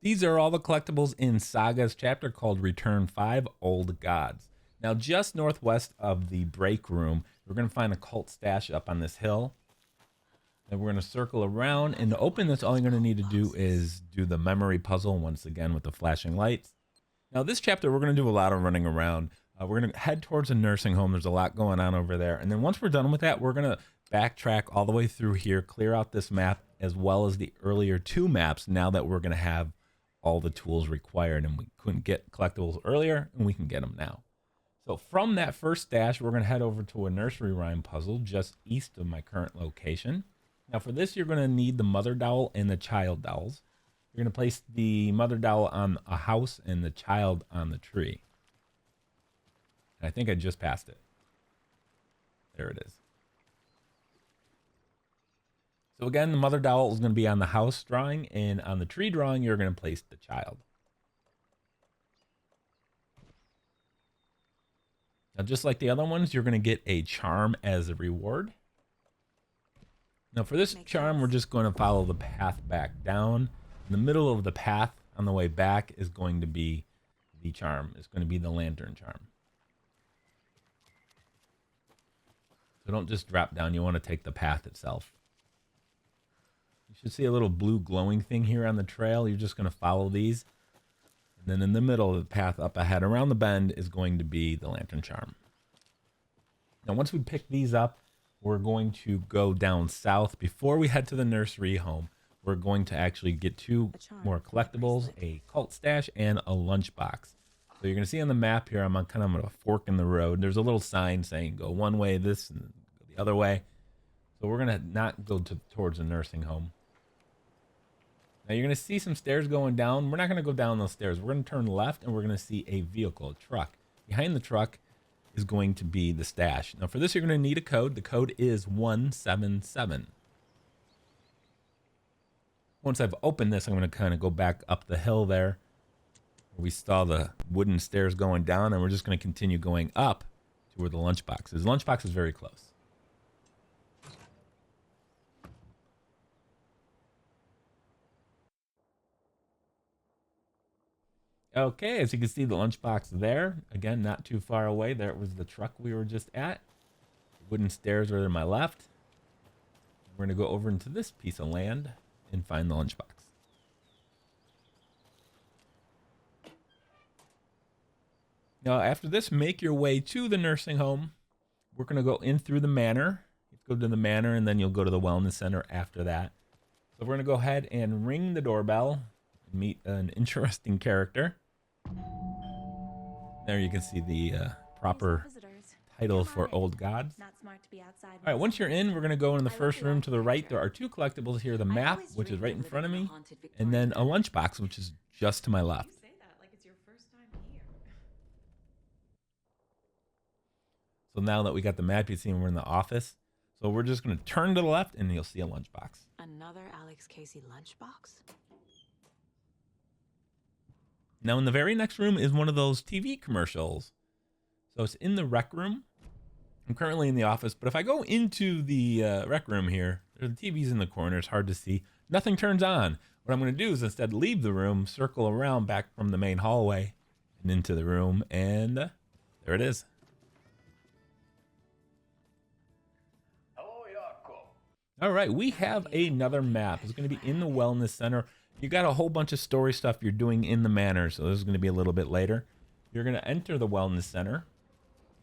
These are all the collectibles in Saga's chapter called Return 5 Old Gods. Now, just northwest of the break room, we're going to find a cult stash up on this hill. And we're going to circle around. And to open this, all you're going to need to do is do the memory puzzle once again with the flashing lights. Now, this chapter, we're going to do a lot of running around. We're going to head towards a nursing home. There's a lot going on over there. And then once we're done with that, we're going to backtrack all the way through here, clear out this map, as well as the earlier 2 maps, now that we're going to have all the tools required. And we couldn't get collectibles earlier, and we can get them now. So from that first stash, we're going to head over to a Nursery Rhyme puzzle just east of my current location. Now for this, you're going to need the mother dowel and the child dowels. You're going to place the mother dowel on a house and the child on the tree. And I think I just passed it. There it is. So again, the mother dowel is going to be on the house drawing, and on the tree drawing, you're going to place the child. Now, just like the other ones, you're going to get a charm as a reward. Now, for this charm, we're just going to follow the path back down. In the middle of the path on the way back is going to be the charm. It's going to be the lantern charm. So don't just drop down. You want to take the path itself. You should see a little blue glowing thing here on the trail. You're just going to follow these. And then in the middle of the path up ahead around the bend is going to be the lantern charm. Now, once we pick these up, we're going to go down south. Before we head to the nursery home, we're going to actually get 2 more collectibles, a cult stash, and a lunch box. So you're going to see on the map here, I'm on kind of a fork in the road. There's a little sign saying go one way, this, and go the other way. So we're going to not go towards the nursing home. Now you're going to see some stairs going down. We're not going to go down those stairs. We're going to turn left, and we're going to see a vehicle, a truck. Behind the truck is going to be the stash. Now for this, you're going to need a code. The code is 177. Once I've opened this, I'm going to kind of go back up the hill there. We saw the wooden stairs going down, and we're just going to continue going up to where the lunchbox is. The lunchbox is very close. Okay, as you can see, the lunchbox there. Again, not too far away. There was the truck we were just at. Wooden stairs are to my left. We're going to go over into this piece of land and find the lunchbox. Now, after this, make your way to the nursing home. We're going to go in through the manor. You go to the manor, and then you'll go to the wellness center after that. So we're going to go ahead and ring the doorbell and meet an interesting character. There you can see the proper title for Old Gods. All right, once you're in, we're going to go in the first room to the right. There are 2 collectibles here. The map, which is right in front of me, and then a lunchbox, which is just to my left. So now that we got the map, you see we're in the office. So we're just going to turn to the left, and you'll see a lunchbox. Another Alex Casey lunchbox? Now, in the very next room is one of those TV commercials. So it's in the rec room. I'm currently in the office, but if I go into the rec room here, the TV's in the corner. It's hard to see. Nothing turns on. What I'm going to do is instead leave the room, circle around back from the main hallway and into the room, and there it is. All right, we have another map. It's going to be in the wellness center. You got a whole bunch of story stuff you're doing in the manor, so this is going to be a little bit later. You're going to enter the wellness center,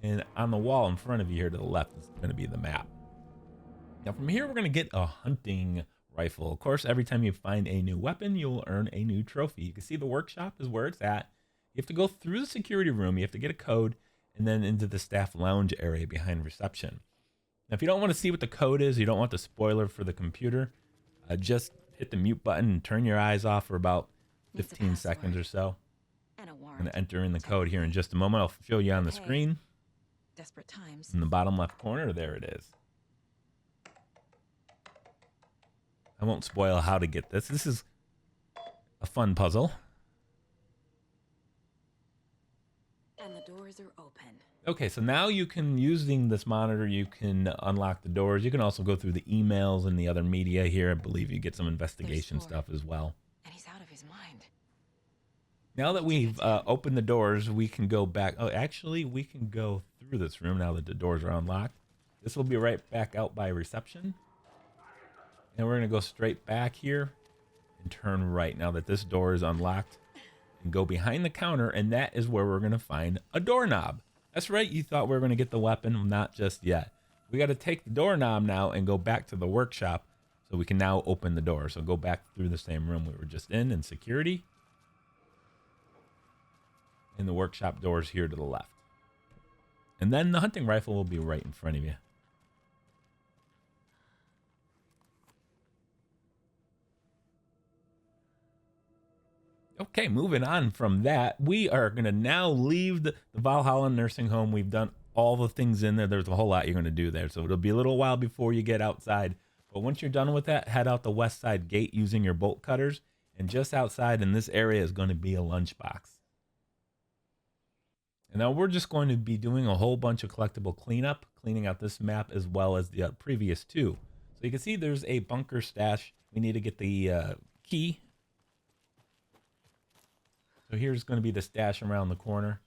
and on the wall in front of you here to the left is going to be the map. Now from here, we're going to get a hunting rifle. Of course, every time you find a new weapon, you'll earn a new trophy. You can see the workshop is where it's at. You have to go through the security room. You have to get a code, and then into the staff lounge area behind reception. Now, if you don't want to see what the code is, you don't want the spoiler for the computer, just hit the mute button and turn your eyes off for about 15 seconds or so. I'm going to enter in the code here in just a moment. I'll show you on the screen. Desperate times. In the bottom left corner, there it is. I won't spoil how to get this. This is a fun puzzle. And the doors are open. Okay, so now you can, using this monitor, you can unlock the doors. You can also go through the emails and the other media here. I believe you get some investigation stuff as well. And he's out of his mind. Now that we've opened the doors, we can go back. Oh, actually, we can go through this room now that the doors are unlocked. This will be right back out by reception. And we're going to go straight back here and turn right now that this door is unlocked. And go behind the counter, and that is where we're going to find a doorknob. That's right, you thought we were going to get the weapon. Not just yet. We got to take the doorknob now and go back to the workshop so we can now open the door. So go back through the same room we were just in security. And the workshop doors here to the left. And then the hunting rifle will be right in front of you. Okay, moving on from that, we are going to now leave the Valhalla nursing home. We've done all the things in there. There's a whole lot you're going to do there. So it'll be a little while before you get outside. But once you're done with that, head out the west side gate using your bolt cutters. And just outside in this area is going to be a lunch box. And now we're just going to be doing a whole bunch of collectible cleanup, cleaning out this map as well as the previous two. So you can see there's a bunker stash. We need to get the key. So here's going to be the stash around the corner.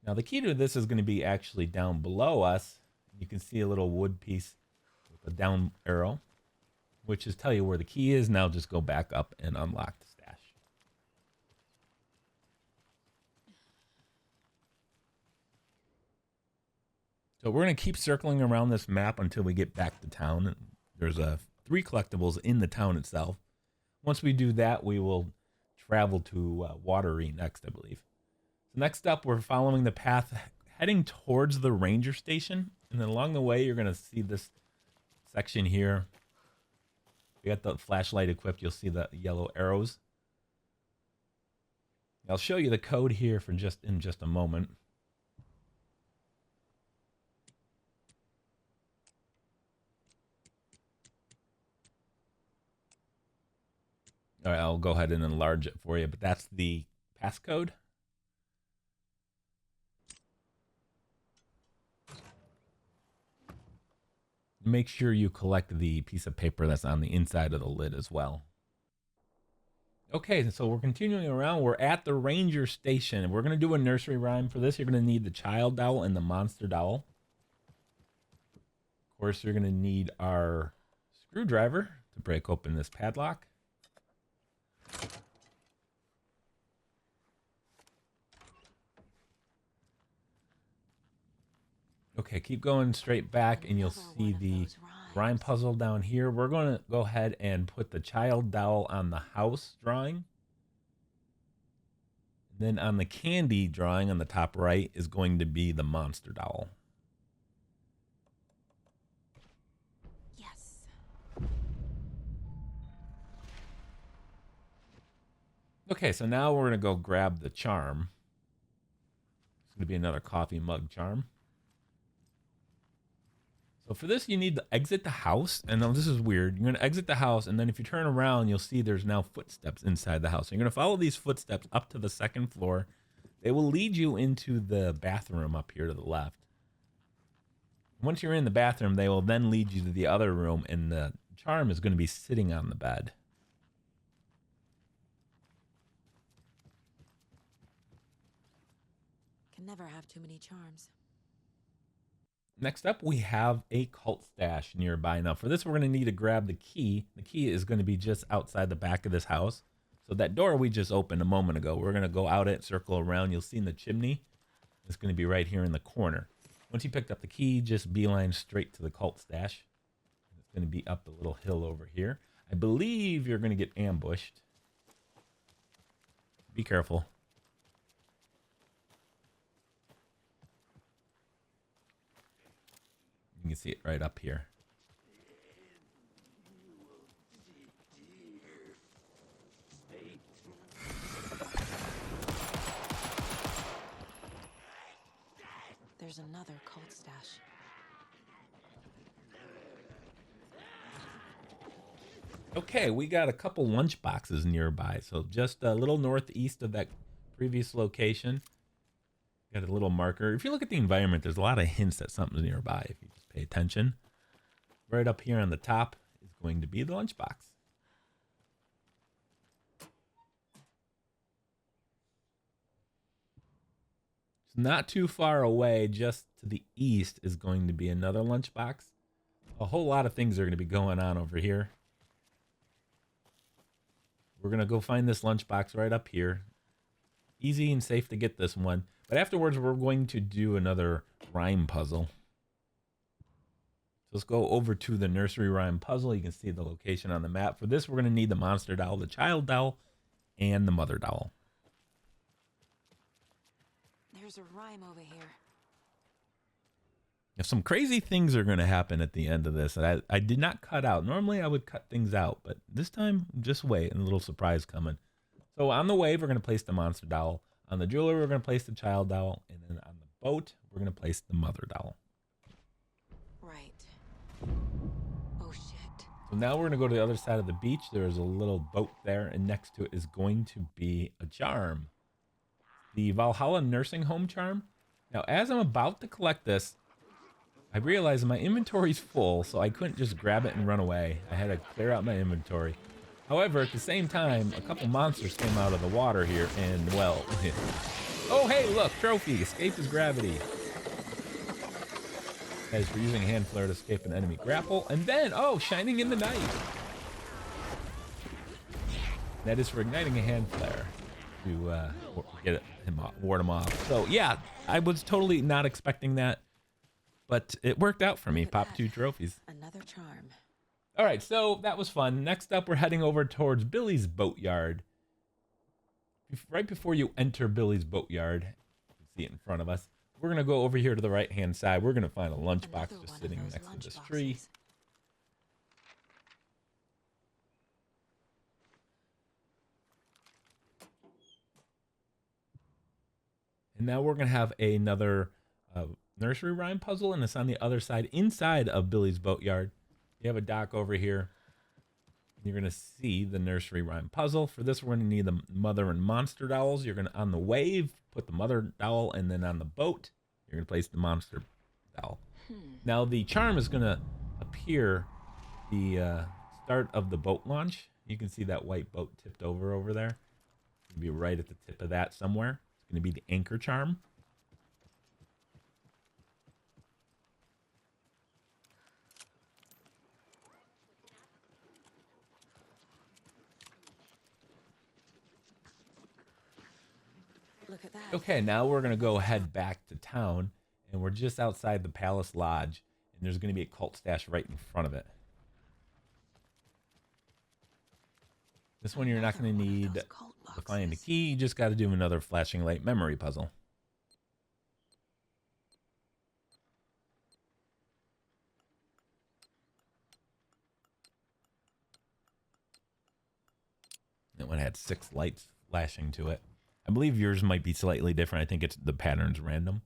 Now the key to this is going to be actually down below us. You can see a little wood piece with a down arrow, which is tell you where the key is. Now just go back up and unlock the stash. So we're going to keep circling around this map until we get back to town. There's 3 collectibles in the town itself. Once we do that, we will travel to Watery next, I believe. So next up, we're following the path heading towards the ranger station. And then along the way, you're going to see this section here. We got the flashlight equipped. You'll see the yellow arrows. I'll show you the code here for just a moment. All right, I'll go ahead and enlarge it for you, but that's the passcode. Make sure you collect the piece of paper that's on the inside of the lid as well. Okay, so we're continuing around. We're at the ranger station. We're going to do a nursery rhyme. For this, you're going to need the child dowel and the monster dowel. Of course, you're going to need our screwdriver to break open this padlock. Okay, keep going straight back and you'll see the rhyme puzzle down here. We're going to go ahead and put the child dowel on the house drawing. Then on the candy drawing on the top right is going to be the monster dowel. Yes. Okay, so now we're going to go grab the charm. It's going to be another coffee mug charm. So for this, you need to exit the house. And now this is weird. You're going to exit the house, and then if you turn around, you'll see there's now footsteps inside the house. So you're going to follow these footsteps up to the second floor. They will lead you into the bathroom up here to the left. Once you're in the bathroom, they will then lead you to the other room, and the charm is going to be sitting on the bed. Can never have too many charms. Next up, we have a cult stash nearby. Now, for this, we're going to need to grab the key. The key is going to be just outside the back of this house. So that door we just opened a moment ago, we're going to go out it, circle around. You'll see in the chimney. It's going to be right here in the corner. Once you picked up the key, just beeline straight to the cult stash. It's going to be up the little hill over here. I believe you're going to get ambushed. Be careful. You can see it right up here. There's another cult stash. Okay, we got a couple lunch boxes nearby. So just a little northeast of that previous location. Got a little marker. If you look at the environment, there's a lot of hints that something's nearby if you just pay attention. Right up here on the top is going to be the lunchbox. So not too far away, just to the east, is going to be another lunchbox. A whole lot of things are going to be going on over here. We're going to go find this lunchbox right up here. Easy and safe to get this one. But afterwards, we're going to do another rhyme puzzle. So let's go over to the nursery rhyme puzzle. You can see the location on the map. For this, we're going to need the monster doll, the child doll, and the mother doll. There's a rhyme over here. If some crazy things are going to happen at the end of this, I did not cut out. Normally, I would cut things out, but this time, just wait. And a little surprise coming. So on the wave, we're going to place the monster doll. On the jewelry, we're going to place the child doll. And then on the boat, we're going to place the mother doll. Right. Oh, shit. So now we're going to go to the other side of the beach. There's a little boat there, and next to it is going to be a charm. The Valhalla nursing home charm. Now, as I'm about to collect this, I realized my inventory's full, so I couldn't just grab it and run away. I had to clear out my inventory. However, at the same time, a couple monsters came out of the water here, and, well... Oh, hey, look! Trophy! Escape his gravity. That is for using a hand flare to escape an enemy grapple. And then, oh, shining in the night! That is for igniting a hand flare to get him off, ward him off. So, yeah, I was totally not expecting that. But it worked out for me. Pop 2 trophies. Another charm. All right, so that was fun. Next up, we're heading over towards Billy's boatyard. Right before you enter Billy's boatyard, you can see it in front of us. We're going to go over here to the right-hand side. We're going to find a lunchbox just sitting next to this tree. And now we're going to have another nursery rhyme puzzle, and it's on the other side, inside of Billy's boatyard. You have a dock over here. You're going to see the nursery rhyme puzzle. For this, we're going to need the mother and monster dolls. You're going to, on the wave, put the mother doll, and then on the boat, you're going to place the monster doll. Now, the charm is going to appear the start of the boat launch. You can see that white boat tipped over there. It's going to be right at the tip of that somewhere. It's going to be the anchor charm. Look at that. Okay, now we're going to go head back to town, and we're just outside the Palace Lodge, and there's going to be a cult stash right in front of it. This one you're not going to need to find the key. You just got to do another flashing light memory puzzle. That one had 6 lights flashing to it. I believe yours might be slightly different. I think it's the pattern's random.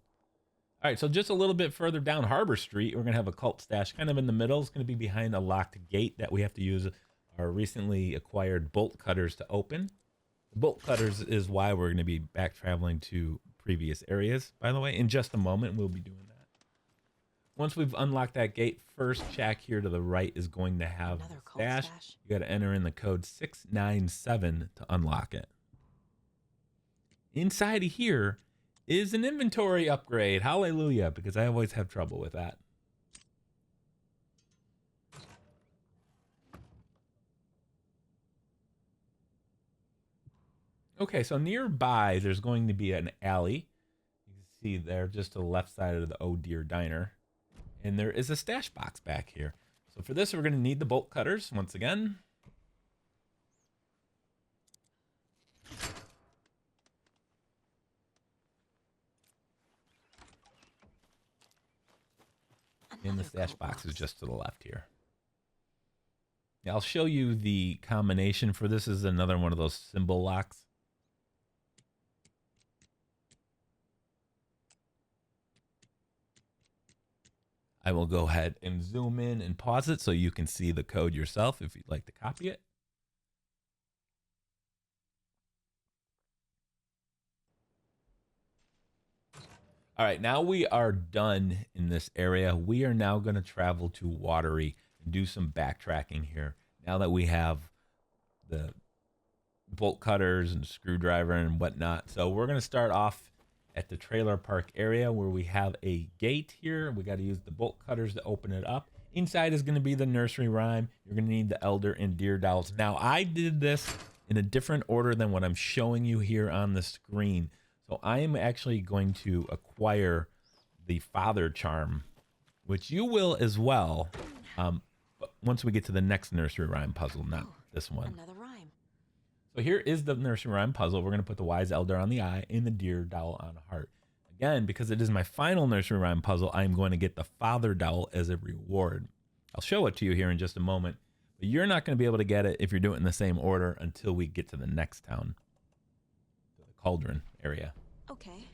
All right, so just a little bit further down Harbor Street, we're going to have a cult stash kind of in the middle. It's going to be behind a locked gate that we have to use our recently acquired bolt cutters to open. The bolt cutters is why we're going to be back traveling to previous areas, by the way. In just a moment, we'll be doing that. Once we've unlocked that gate, first shack here to the right is going to have Another a cult stash. stash. You got to enter in the code 697 to unlock it. Inside of here is an inventory upgrade. Hallelujah, because I always have trouble with that. Okay, so nearby, there's going to be an alley. You can see there just to the left side of the Oh Dear Diner. And there is a stash box back here. So for this, we're going to need the bolt cutters once again. And the stash box is just to the left here. Yeah, I'll show you the combination for this. Is another one of those symbol locks. I will go ahead and zoom in and pause it so you can see the code yourself if you'd like to copy it. All right, now we are done in this area. We are now going to travel to Watery and do some backtracking here. Now that we have the bolt cutters and screwdriver and whatnot. So we're going to start off at the trailer park area where we have a gate here. We got to use the bolt cutters to open it up. Inside is going to be the nursery rhyme. You're going to need the elder and deer dolls. Now, I did this in a different order than what I'm showing you here on the screen. So I am actually going to acquire the father charm, which you will as well. But once we get to the next nursery rhyme puzzle, not this one. Another rhyme. So here is the nursery rhyme puzzle. We're going to put the wise elder on the eye and the deer doll on a heart. Again, because it is my final nursery rhyme puzzle, I'm going to get the father doll as a reward. I'll show it to you here in just a moment, but you're not going to be able to get it if you're doing it in the same order until we get to the next town, the cauldron area. Okay.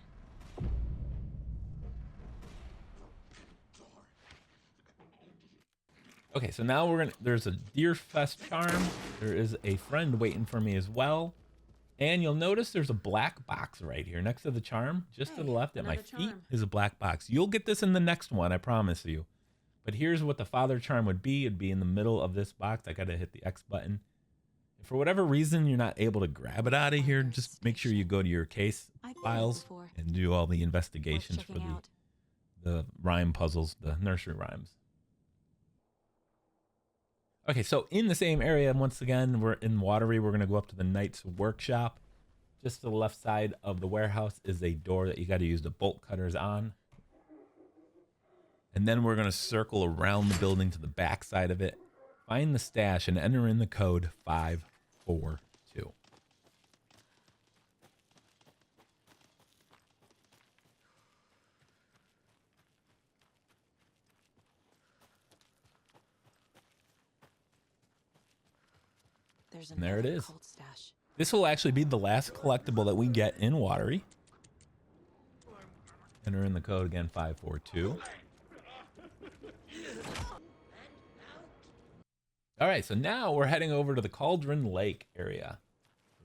Okay, so now there's a Deer Fest charm. There is a friend waiting for me as well. And you'll notice there's a black box right here next to the charm. Just to the left at my feet is a black box. You'll get this in the next one, I promise you. But here's what the father charm would be. It'd be in the middle of this box. I gotta hit the X button. If for whatever reason you're not able to grab it out of here, just make sure you go to your case files and do all the investigations for the rhyme puzzles, the nursery rhymes. Okay, so in the same area, once again, we're in Watery. We're going to go up to the Knight's Workshop. Just to the left side of the warehouse is a door that you got to use the bolt cutters on. And then we're going to circle around the building to the back side of it. Find the stash and enter in the code 542. And there it is. This will actually be the last collectible that we get in Watery. Enter in the code again, 542. All right, so now we're heading over to the Cauldron Lake area.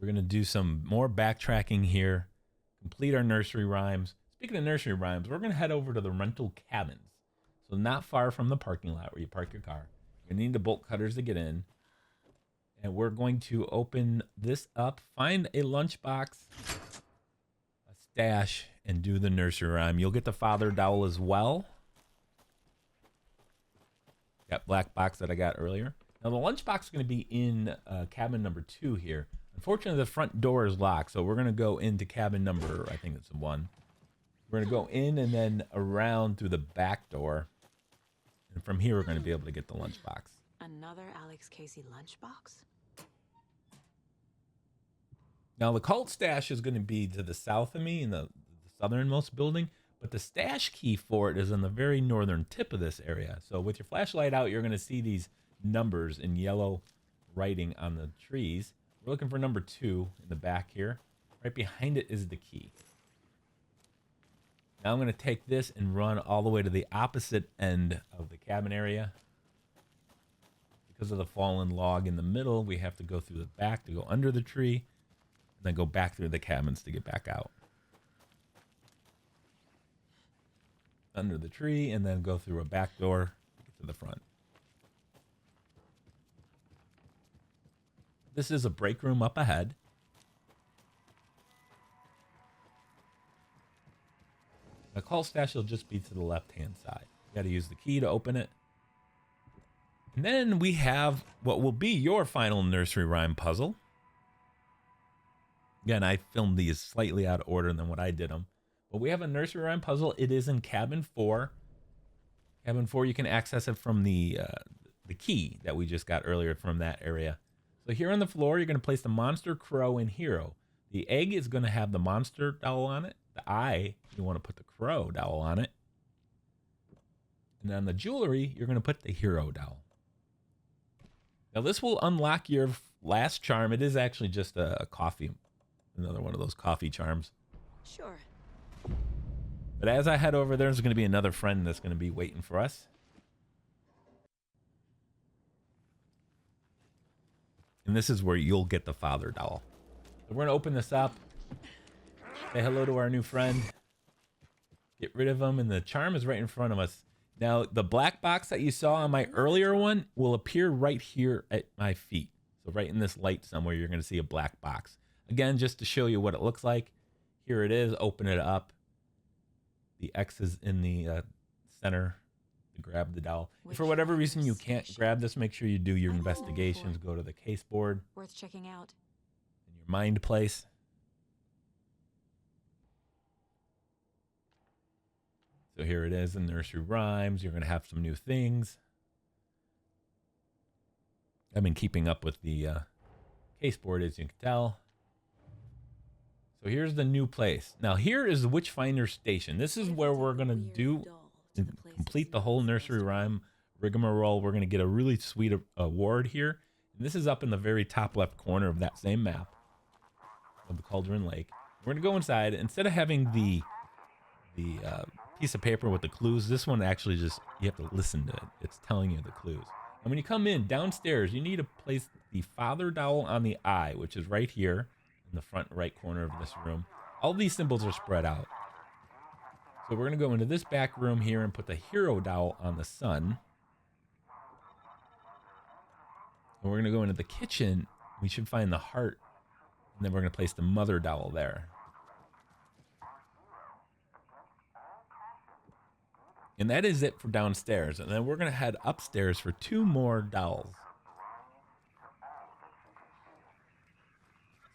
We're going to do some more backtracking here, complete our nursery rhymes. Speaking of nursery rhymes, we're going to head over to the rental cabins. So not far from the parking lot where you park your car. You need the bolt cutters to get in. And we're going to open this up, find a lunchbox, a stash, and do the nursery rhyme. You'll get the father dowel as well. That black box that I got earlier. Now the lunchbox is going to be in cabin number 2 here. Unfortunately, the front door is locked, so we're going to go into cabin number, I think it's 1. We're going to go in and then around through the back door. And from here, we're going to be able to get the lunchbox. Another Alex Casey lunchbox? Now, the cult stash is going to be to the south of me in the southernmost building, but the stash key for it is in the very northern tip of this area. So with your flashlight out, you're going to see these numbers in yellow writing on the trees. We're looking for number 2 in the back here. Right behind it is the key. Now I'm going to take this and run all the way to the opposite end of the cabin area. Because of the fallen log in the middle, we have to go through the back to go under the tree, and then go back through the cabins to get back out. Under the tree, and then go through a back door to get to the front. This is a break room up ahead. The call stash will just be to the left-hand side. You got to use the key to open it. And then we have what will be your final nursery rhyme puzzle. Again, I filmed these slightly out of order than what I did them. But we have a nursery rhyme puzzle. It is in cabin 4. Cabin 4, you can access it from the key that we just got earlier from that area. So here on the floor, you're going to place the monster, crow, and hero. The egg is going to have the monster dowel on it. The eye, you want to put the crow dowel on it. And on the jewelry, you're going to put the hero dowel. Now this will unlock your last charm. It is actually just a coffee, another one of those coffee charms. Sure. But as I head over there, there's going to be another friend that's going to be waiting for us. And this is where you'll get the father dowel. So we're going to open this up. Say hello to our new friend. Get rid of him, and the charm is right in front of us. Now, the black box that you saw on my earlier one will appear right here at my feet. So right in this light somewhere, you're going to see a black box. Again, just to show you what it looks like. Here it is. Open it up. The X is in the center to grab the dowel. If for Which whatever reason you fire can't station? grab this, make sure you do your I don't know investigations. before. Go to the case board Worth checking out. in your mind place. So here it is in Nursery Rhymes. You're going to have some new things. I've been keeping up with the case board, as you can tell. So here's the new place. Now here is the Witchfinder Station. This is where we're going to do complete the whole Nursery Rhyme rigmarole. We're going to get a really sweet award here. And this is up in the very top left corner of that same map of the Cauldron Lake. We're going to go inside. Instead of having the piece of paper with the clues, this one actually just, you have to listen to it. It's telling you the clues. And when you come in downstairs, you need to place the Father Dowel on the eye, which is right here in the front right corner of this room. All these symbols are spread out. So we're going to go into this back room here and put the Hero Dowel on the sun. And we're going to go into the kitchen. We should find the heart. And then we're going to place the Mother Dowel there. And that is it for downstairs. And then we're going to head upstairs for 2 more dowels.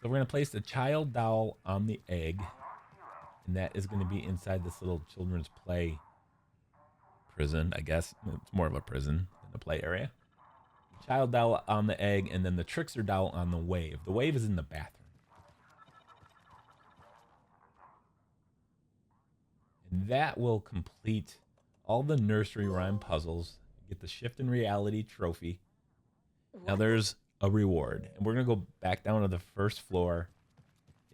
So we're going to place the Child Dowel on the egg. And that is going to be inside this little children's play prison, I guess. It's more of a prison than a play area. Child Dowel on the egg, and then the Trickster Dowel on the wave. The wave is in the bathroom. And that will complete all the Nursery Rhyme puzzles. Get the Shift in Reality trophy. Now there's a reward. And we're going to go back down to the first floor.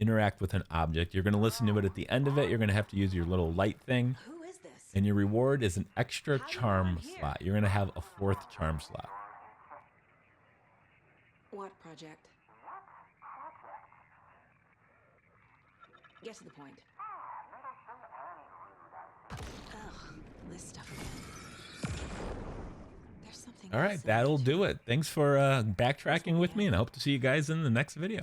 Interact with an object. You're going to listen to it at the end of it. You're going to have to use your little light thing. Who is this? And your reward is an extra charm slot. You're going to have a 4th charm slot. What project? Get to the point. Ugh, this stuff again. There's something All right, else in that'll it. do it. Thanks for backtracking with me, and I hope to see you guys in the next video.